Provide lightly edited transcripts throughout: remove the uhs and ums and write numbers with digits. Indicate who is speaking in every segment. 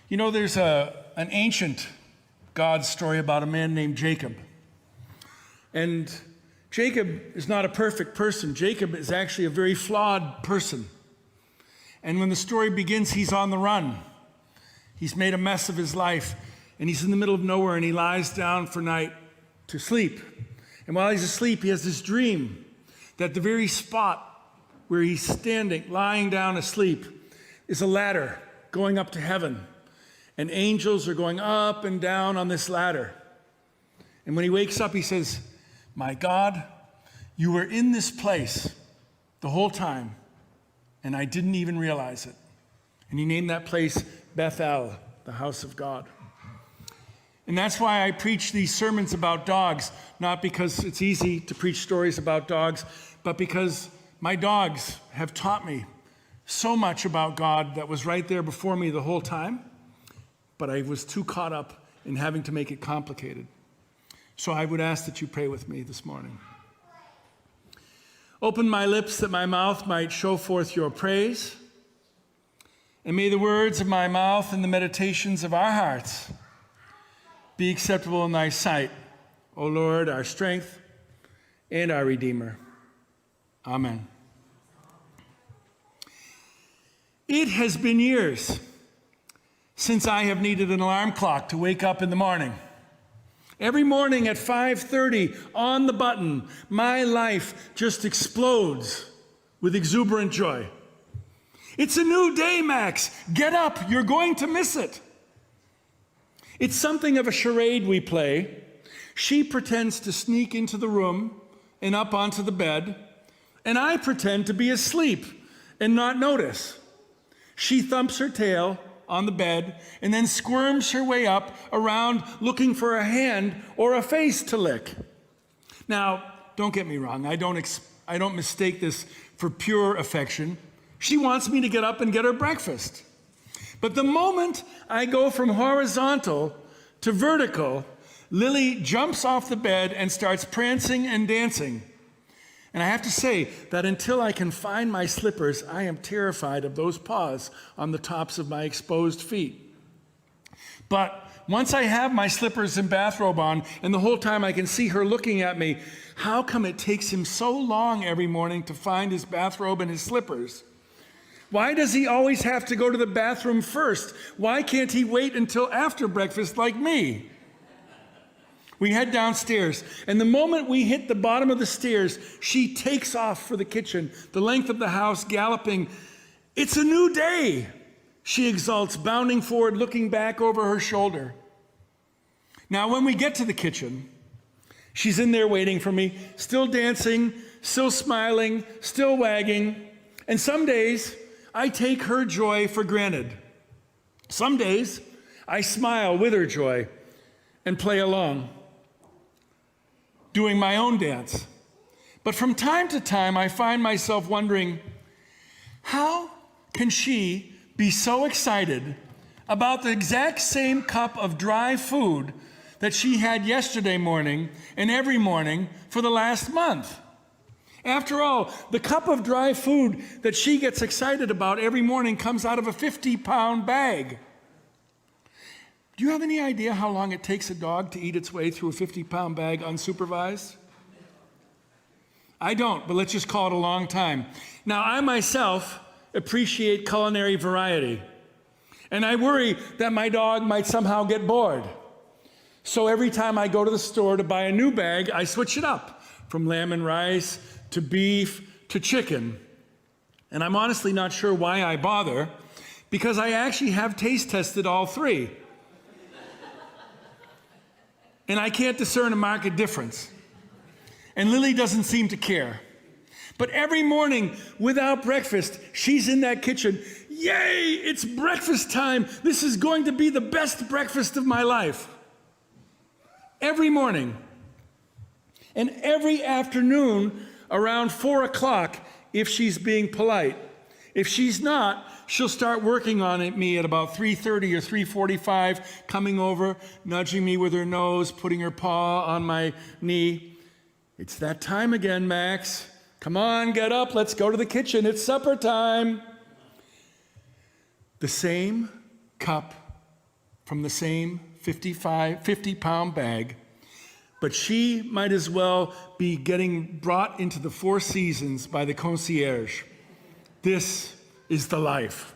Speaker 1: You know, there's an ancient God story about a man named Jacob. And Jacob is not a perfect person. Jacob is actually a very flawed person. And when the story begins, he's on the run. He's made a mess of his life, and he's in the middle of nowhere, and he lies down for night to sleep. And while he's asleep, he has this dream that the very spot where he's standing, lying down asleep, is a ladder going up to heaven. And angels are going up and down on this ladder. And when he wakes up, he says, "My God, you were in this place the whole time, and I didn't even realize it." And he named that place Bethel, the house of God. And that's why I preach these sermons about dogs, not because it's easy to preach stories about dogs, but because my dogs have taught me so much about God that was right there before me the whole time, but I was too caught up in having to make it complicated. So I would ask that you pray with me this morning. Open my lips that my mouth might show forth your praise, and may the words of my mouth and the meditations of our hearts be acceptable in thy sight, O Lord, our strength and our Redeemer. Amen. It has been years since I have needed an alarm clock to wake up in the morning. Every morning at 5:30 on the button, my life just explodes with exuberant joy. It's a new day, Max. Get up. You're going to miss it. It's something of a charade we play. She pretends to sneak into the room and up onto the bed, and I pretend to be asleep and not notice. She thumps her tail on the bed and then squirms her way up around looking for a hand or a face to lick. Now, don't get me wrong. I don't mistake this for pure affection. She wants me to get up and get her breakfast. But the moment I go from horizontal to vertical, Lily jumps off the bed and starts prancing and dancing. And I have to say that until I can find my slippers, I am terrified of those paws on the tops of my exposed feet. But once I have my slippers and bathrobe on, and the whole time I can see her looking at me, how come it takes him so long every morning to find his bathrobe and his slippers? Why does he always have to go to the bathroom first? Why can't he wait until after breakfast like me? We head downstairs, and the moment we hit the bottom of the stairs, she takes off for the kitchen, the length of the house, galloping. "It's a new day," she exults, bounding forward, looking back over her shoulder. Now, when we get to the kitchen, she's in there waiting for me, still dancing, still smiling, still wagging. And some days, I take her joy for granted. Some days, I smile with her joy and play along, doing my own dance. But from time to time, I find myself wondering, how can she be so excited about the exact same cup of dry food that she had yesterday morning and every morning for the last month? After all, the cup of dry food that she gets excited about every morning comes out of a 50-pound bag. Do you have any idea how long it takes a dog to eat its way through a 50-pound bag unsupervised? I don't, but let's just call it a long time. Now, I myself appreciate culinary variety, and I worry that my dog might somehow get bored. So every time I go to the store to buy a new bag, I switch it up from lamb and rice to beef to chicken. And I'm honestly not sure why I bother, because I actually have taste tested all three. And I can't discern a marked difference. And Lily doesn't seem to care. But every morning, without breakfast, she's in that kitchen. Yay, it's breakfast time. This is going to be the best breakfast of my life. Every morning. And every afternoon around 4 o'clock, if she's being polite. If she's not, she'll start working on me at about 3:30 or 3:45, coming over, nudging me with her nose, putting her paw on my knee. "It's that time again, Max. Come on, get up. Let's go to the kitchen. It's supper time." The same cup from the same 50-pound bag, but she might as well be getting brought into the Four Seasons by the concierge. This is the life.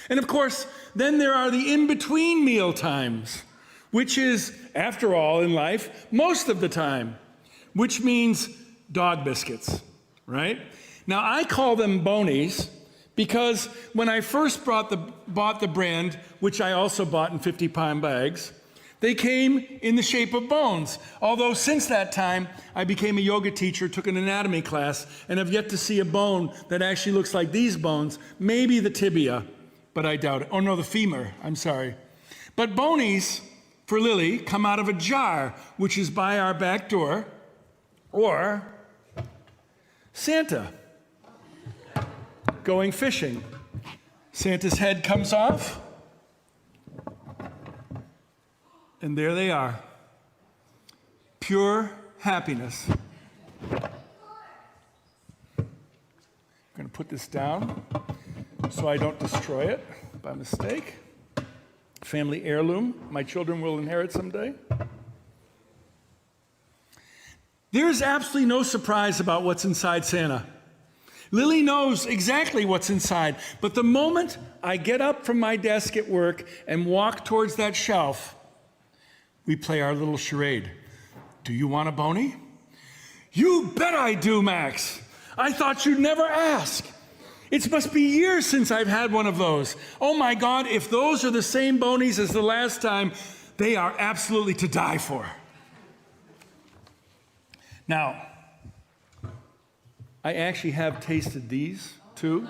Speaker 1: And of course, then there are the in-between meal times, which is, after all, in life, most of the time, which means dog biscuits, right? Now, I call them bonies because when I first bought the brand, which I also bought in 50-pound bags, they came in the shape of bones. Although since that time, I became a yoga teacher, took an anatomy class, and have yet to see a bone that actually looks like these bones. Maybe the tibia, but I doubt it. Oh no, the femur, I'm sorry. But bonies, for Lily, come out of a jar, which is by our back door, or Santa going fishing. Santa's head comes off, and there they are. Pure happiness. I'm going to put this down so I don't destroy it by mistake. Family heirloom. My children will inherit someday. There is absolutely no surprise about what's inside Santa. Lily knows exactly what's inside, but the moment I get up from my desk at work and walk towards that shelf, we play our little charade. Do you want a bony? You bet I do, Max. I thought you'd never ask. It must be years since I've had one of those. Oh my God, if those are the same bonies as the last time, they are absolutely to die for. Now, I actually have tasted these too,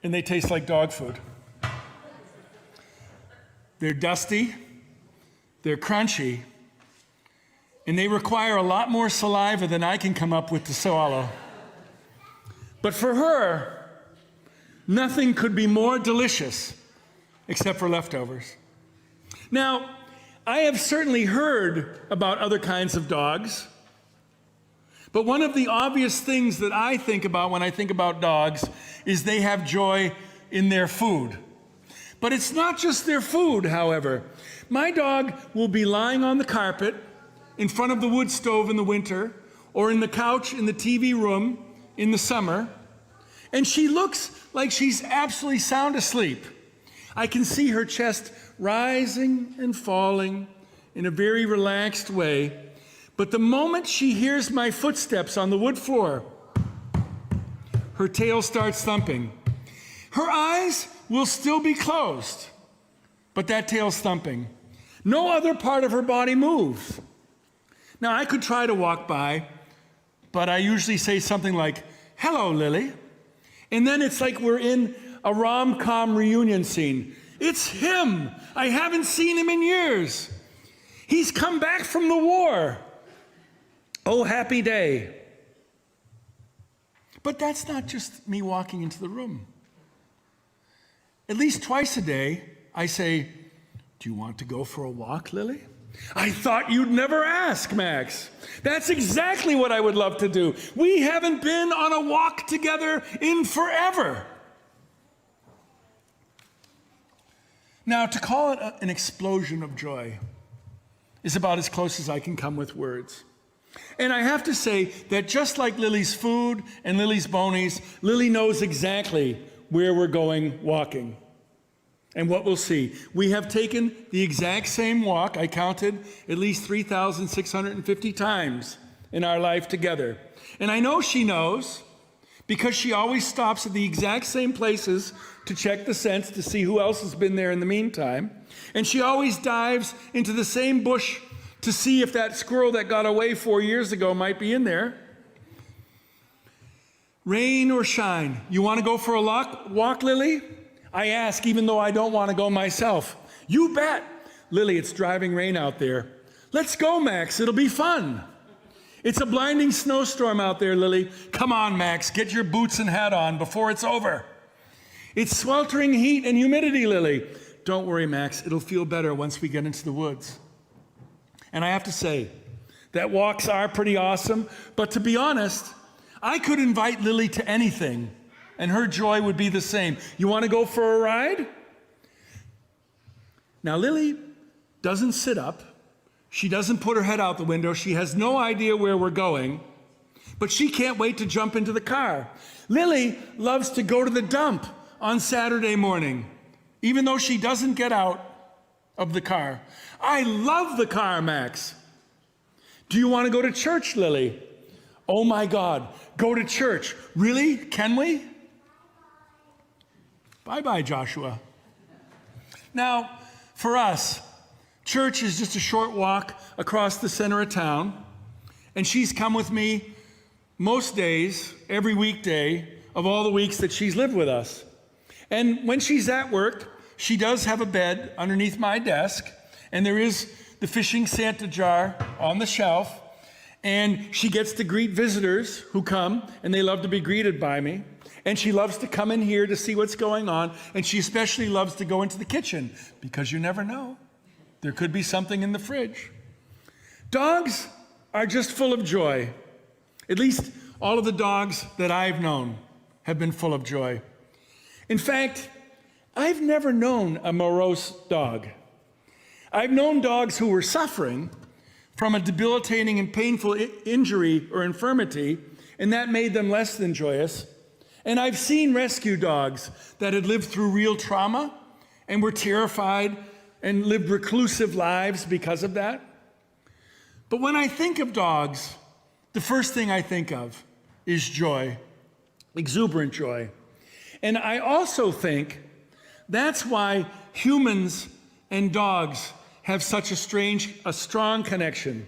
Speaker 1: and they taste like dog food. They're dusty, they're crunchy, and they require a lot more saliva than I can come up with to swallow. But for her, nothing could be more delicious except for leftovers. Now, I have certainly heard about other kinds of dogs, but one of the obvious things that I think about when I think about dogs is they have joy in their food. But it's not just their food, however. My dog will be lying on the carpet in front of the wood stove in the winter, or in the couch in the TV room in the summer, and she looks like she's absolutely sound asleep. I can see her chest rising and falling in a very relaxed way, but the moment she hears my footsteps on the wood floor, her tail starts thumping. Her eyes will still be closed, but that tail's thumping. No other part of her body moves. Now, I could try to walk by, but I usually say something like, "Hello, Lily." And then it's like we're in a rom-com reunion scene. It's him. I haven't seen him in years. He's come back from the war. Oh, happy day. But that's not just me walking into the room. At least twice a day, I say, "Do you want to go for a walk, Lily?" "I thought you'd never ask, Max." That's exactly what I would love to do. We haven't been on a walk together in forever. Now, to call it an explosion of joy is about as close as I can come with words. And I have to say that just like Lily's food and Lily's bonies, Lily knows exactly where we're going walking and what we'll see. We have taken the exact same walk, I counted at least 3,650 times in our life together. And I know she knows because she always stops at the exact same places to check the scents to see who else has been there in the meantime. And she always dives into the same bush to see if that squirrel that got away 4 years ago might be in there. Rain or shine, you want to go for a walk, Lily? I ask, even though I don't want to go myself. "You bet." "Lily, it's driving rain out there." "Let's go, Max, it'll be fun." "It's a blinding snowstorm out there, Lily." "Come on, Max, get your boots and hat on before it's over." "It's sweltering heat and humidity, Lily." "Don't worry, Max, it'll feel better once we get into the woods." And I have to say, that walks are pretty awesome, but to be honest, I could invite Lily to anything, and her joy would be the same. "You want to go for a ride?" Now, Lily doesn't sit up. She doesn't put her head out the window. She has no idea where we're going, but she can't wait to jump into the car. Lily loves to go to the dump on Saturday morning, even though she doesn't get out of the car. I love the car, Max. Do you want to go to church, Lily? Oh my God, go to church. Really? Can we? Bye-bye, Joshua. Now, for us, church is just a short walk across the center of town, and she's come with me most days, every weekday of all the weeks that she's lived with us. And when she's at work, she does have a bed underneath my desk, and there is the fishing Santa jar on the shelf, and she gets to greet visitors who come, and they love to be greeted by me. And she loves to come in here to see what's going on, and she especially loves to go into the kitchen, because you never know. There could be something in the fridge. Dogs are just full of joy. At least all of the dogs that I've known have been full of joy. In fact, I've never known a morose dog. I've known dogs who were suffering from a debilitating and painful injury or infirmity, and that made them less than joyous. And I've seen rescue dogs that had lived through real trauma and were terrified and lived reclusive lives because of that. But when I think of dogs, the first thing I think of is joy, exuberant joy. And I also think that's why humans and dogs have such a strong connection.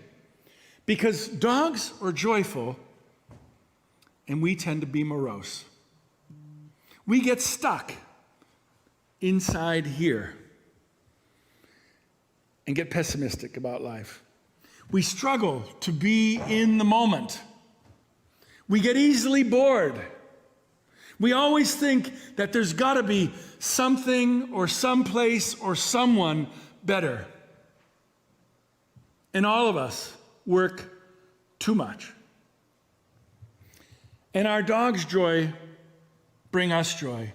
Speaker 1: Because dogs are joyful, and we tend to be morose. We get stuck inside here and get pessimistic about life. We struggle to be in the moment. We get easily bored. We always think that there's got to be something or someplace or someone better. And all of us work too much. And our dog's joy brings us joy.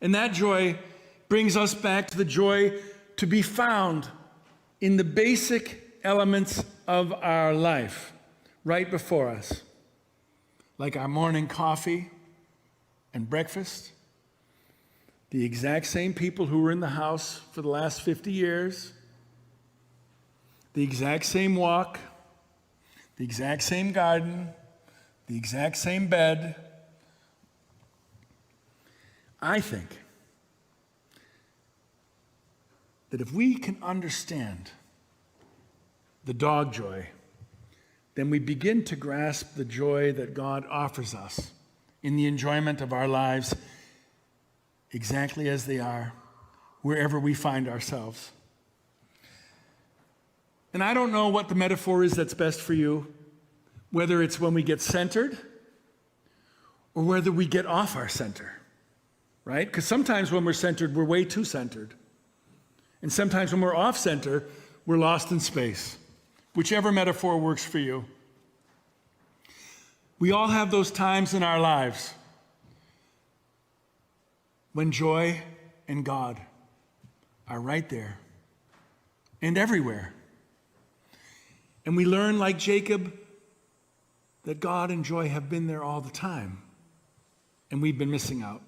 Speaker 1: And that joy brings us back to the joy to be found in the basic elements of our life right before us, like our morning coffee and breakfast, the exact same people who were in the house for the last 50 years, the exact same walk, the exact same garden, the exact same bed. I think that if we can understand the dog joy, then we begin to grasp the joy that God offers us in the enjoyment of our lives exactly as they are, wherever we find ourselves. And I don't know what the metaphor is that's best for you, whether it's when we get centered or whether we get off our center, right? Because sometimes when we're centered, we're way too centered. And sometimes when we're off center, we're lost in space. Whichever metaphor works for you. We all have those times in our lives when joy and God are right there and everywhere. And we learn, like Jacob, that God and joy have been there all the time, and we've been missing out.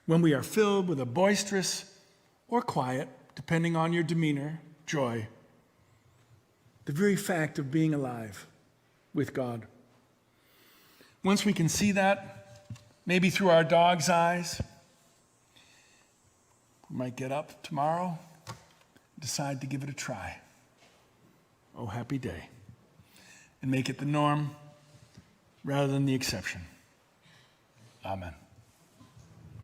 Speaker 1: When we are filled with a boisterous or quiet, depending on your demeanor, joy, the very fact of being alive with God. Once we can see that, maybe through our dog's eyes, we might get up tomorrow, decide to give it a try. Oh, happy day. And make it the norm rather than the exception. Amen.